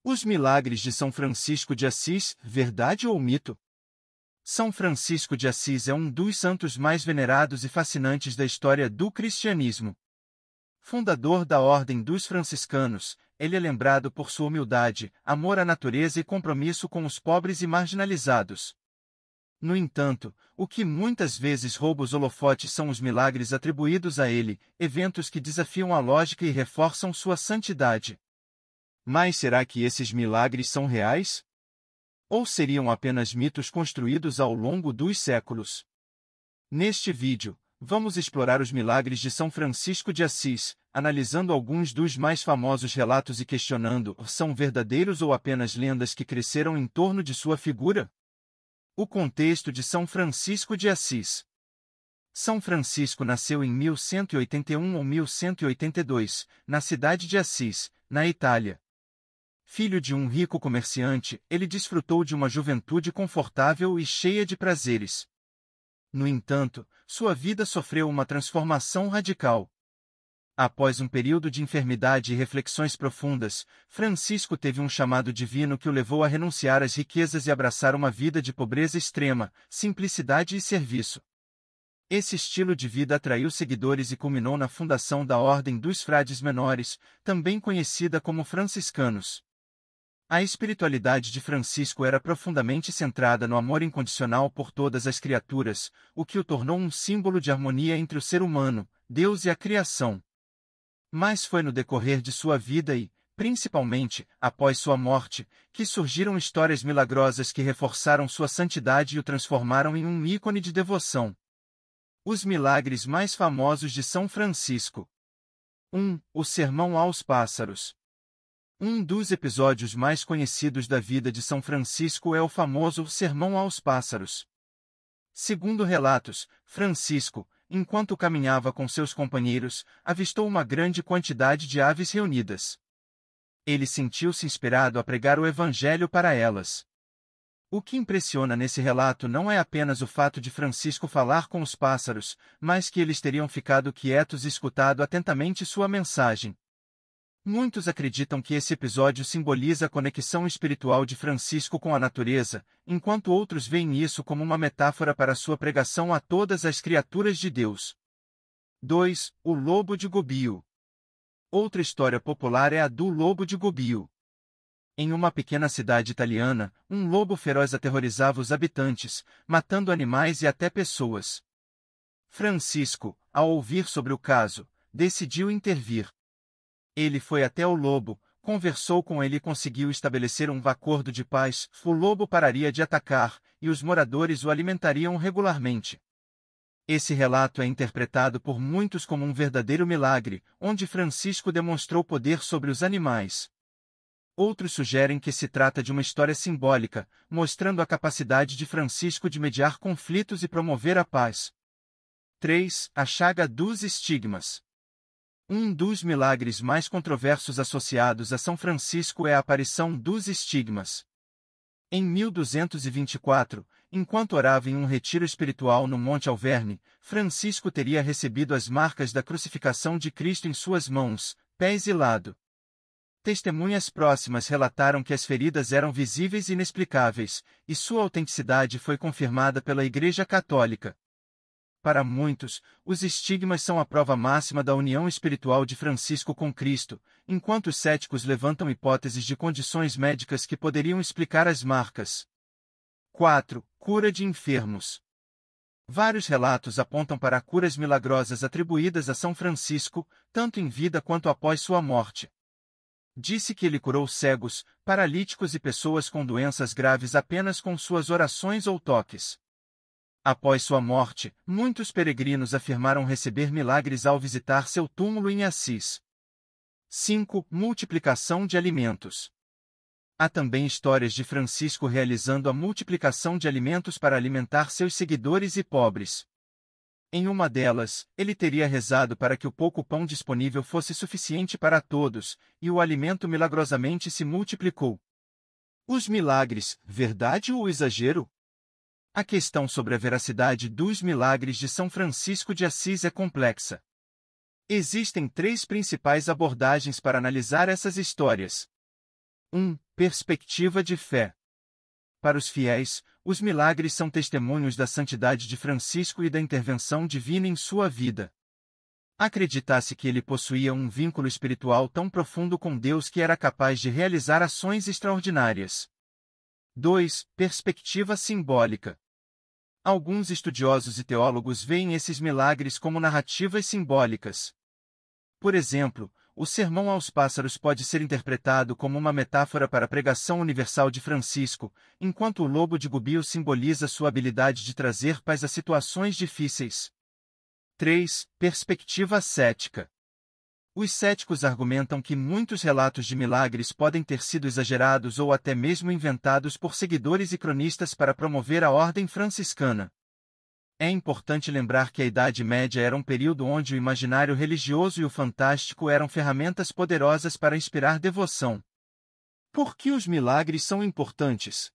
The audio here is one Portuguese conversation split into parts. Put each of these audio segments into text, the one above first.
Os milagres de São Francisco de Assis, verdade ou mito? São Francisco de Assis é um dos santos mais venerados e fascinantes da história do cristianismo. Fundador da Ordem dos Franciscanos, ele é lembrado por sua humildade, amor à natureza e compromisso com os pobres e marginalizados. No entanto, o que muitas vezes rouba os holofotes são os milagres atribuídos a ele, eventos que desafiam a lógica e reforçam sua santidade. Mas será que esses milagres são reais? Ou seriam apenas mitos construídos ao longo dos séculos? Neste vídeo, vamos explorar os milagres de São Francisco de Assis, analisando alguns dos mais famosos relatos e questionando: são verdadeiros ou apenas lendas que cresceram em torno de sua figura? O contexto de São Francisco de Assis. São Francisco nasceu em 1181 ou 1182, na cidade de Assis, na Itália. Filho de um rico comerciante, ele desfrutou de uma juventude confortável e cheia de prazeres. No entanto, sua vida sofreu uma transformação radical. Após um período de enfermidade e reflexões profundas, Francisco teve um chamado divino que o levou a renunciar às riquezas e abraçar uma vida de pobreza extrema, simplicidade e serviço. Esse estilo de vida atraiu seguidores e culminou na fundação da Ordem dos Frades Menores, também conhecida como franciscanos. A espiritualidade de Francisco era profundamente centrada no amor incondicional por todas as criaturas, o que o tornou um símbolo de harmonia entre o ser humano, Deus e a criação. Mas foi no decorrer de sua vida e, principalmente, após sua morte, que surgiram histórias milagrosas que reforçaram sua santidade e o transformaram em um ícone de devoção. Os milagres mais famosos de São Francisco. 1. O Sermão aos Pássaros. Um dos episódios mais conhecidos da vida de São Francisco é o famoso Sermão aos Pássaros. Segundo relatos, Francisco, enquanto caminhava com seus companheiros, avistou uma grande quantidade de aves reunidas. Ele sentiu-se inspirado a pregar o Evangelho para elas. O que impressiona nesse relato não é apenas o fato de Francisco falar com os pássaros, mas que eles teriam ficado quietos e escutado atentamente sua mensagem. Muitos acreditam que esse episódio simboliza a conexão espiritual de Francisco com a natureza, enquanto outros veem isso como uma metáfora para sua pregação a todas as criaturas de Deus. 2. O Lobo de Gubbio. Outra história popular é a do Lobo de Gubbio. Em uma pequena cidade italiana, um lobo feroz aterrorizava os habitantes, matando animais e até pessoas. Francisco, ao ouvir sobre o caso, decidiu intervir. Ele foi até o lobo, conversou com ele e conseguiu estabelecer um acordo de paz. O lobo pararia de atacar, e os moradores o alimentariam regularmente. Esse relato é interpretado por muitos como um verdadeiro milagre, onde Francisco demonstrou poder sobre os animais. Outros sugerem que se trata de uma história simbólica, mostrando a capacidade de Francisco de mediar conflitos e promover a paz. 3. A chaga dos estigmas. Um dos milagres mais controversos associados a São Francisco é a aparição dos estigmas. Em 1224, enquanto orava em um retiro espiritual no Monte Alverne, Francisco teria recebido as marcas da crucificação de Cristo em suas mãos, pés e lado. Testemunhas próximas relataram que as feridas eram visíveis e inexplicáveis, e sua autenticidade foi confirmada pela Igreja Católica. Para muitos, os estigmas são a prova máxima da união espiritual de Francisco com Cristo, enquanto os céticos levantam hipóteses de condições médicas que poderiam explicar as marcas. 4. Cura de enfermos. Vários relatos apontam para curas milagrosas atribuídas a São Francisco, tanto em vida quanto após sua morte. Disse que ele curou cegos, paralíticos e pessoas com doenças graves apenas com suas orações ou toques. Após sua morte, muitos peregrinos afirmaram receber milagres ao visitar seu túmulo em Assis. 5. Multiplicação de alimentos. Há também histórias de Francisco realizando a multiplicação de alimentos para alimentar seus seguidores e pobres. Em uma delas, ele teria rezado para que o pouco pão disponível fosse suficiente para todos, e o alimento milagrosamente se multiplicou. Os milagres, verdade ou exagero? A questão sobre a veracidade dos milagres de São Francisco de Assis é complexa. Existem três principais abordagens para analisar essas histórias. 1. Perspectiva de fé. Para os fiéis, os milagres são testemunhos da santidade de Francisco e da intervenção divina em sua vida. Acredita-se que ele possuía um vínculo espiritual tão profundo com Deus que era capaz de realizar ações extraordinárias. 2. Perspectiva simbólica. Alguns estudiosos e teólogos veem esses milagres como narrativas simbólicas. Por exemplo, o Sermão aos Pássaros pode ser interpretado como uma metáfora para a pregação universal de Francisco, enquanto o lobo de Gubbio simboliza sua habilidade de trazer paz a situações difíceis. 3. Perspectiva cética. Os céticos argumentam que muitos relatos de milagres podem ter sido exagerados ou até mesmo inventados por seguidores e cronistas para promover a ordem franciscana. É importante lembrar que a Idade Média era um período onde o imaginário religioso e o fantástico eram ferramentas poderosas para inspirar devoção. Por que os milagres são importantes?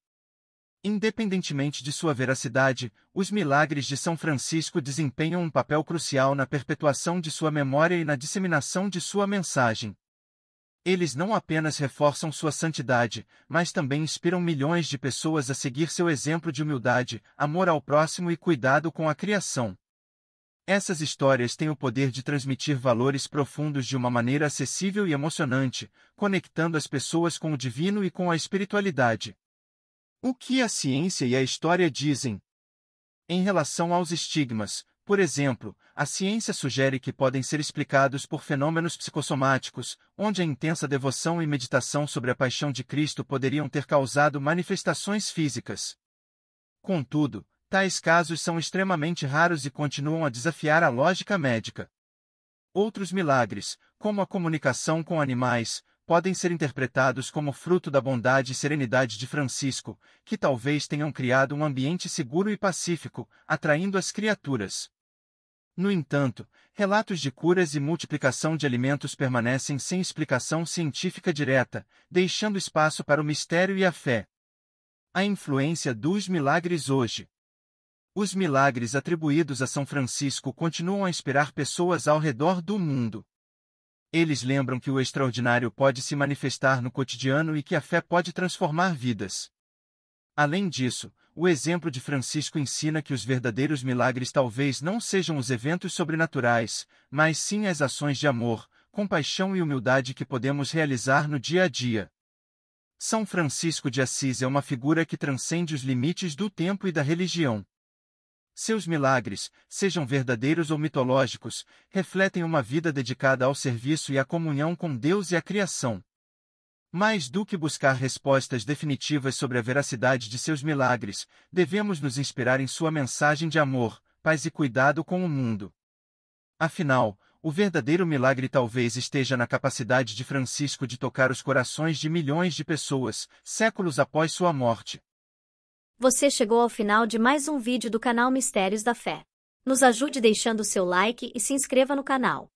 Independentemente de sua veracidade, os milagres de São Francisco desempenham um papel crucial na perpetuação de sua memória e na disseminação de sua mensagem. Eles não apenas reforçam sua santidade, mas também inspiram milhões de pessoas a seguir seu exemplo de humildade, amor ao próximo e cuidado com a criação. Essas histórias têm o poder de transmitir valores profundos de uma maneira acessível e emocionante, conectando as pessoas com o divino e com a espiritualidade. O que a ciência e a história dizem? Em relação aos estigmas, por exemplo, a ciência sugere que podem ser explicados por fenômenos psicossomáticos, onde a intensa devoção e meditação sobre a paixão de Cristo poderiam ter causado manifestações físicas. Contudo, tais casos são extremamente raros e continuam a desafiar a lógica médica. Outros milagres, como a comunicação com animais, podem ser interpretados como fruto da bondade e serenidade de Francisco, que talvez tenham criado um ambiente seguro e pacífico, atraindo as criaturas. No entanto, relatos de curas e multiplicação de alimentos permanecem sem explicação científica direta, deixando espaço para o mistério e a fé. A influência dos milagres hoje. Os milagres atribuídos a São Francisco continuam a inspirar pessoas ao redor do mundo. Eles lembram que o extraordinário pode se manifestar no cotidiano e que a fé pode transformar vidas. Além disso, o exemplo de Francisco ensina que os verdadeiros milagres talvez não sejam os eventos sobrenaturais, mas sim as ações de amor, compaixão e humildade que podemos realizar no dia a dia. São Francisco de Assis é uma figura que transcende os limites do tempo e da religião. Seus milagres, sejam verdadeiros ou mitológicos, refletem uma vida dedicada ao serviço e à comunhão com Deus e a criação. Mais do que buscar respostas definitivas sobre a veracidade de seus milagres, devemos nos inspirar em sua mensagem de amor, paz e cuidado com o mundo. Afinal, o verdadeiro milagre talvez esteja na capacidade de Francisco de tocar os corações de milhões de pessoas, séculos após sua morte. Você chegou ao final de mais um vídeo do canal Mistérios da Fé. Nos ajude deixando seu like e se inscreva no canal.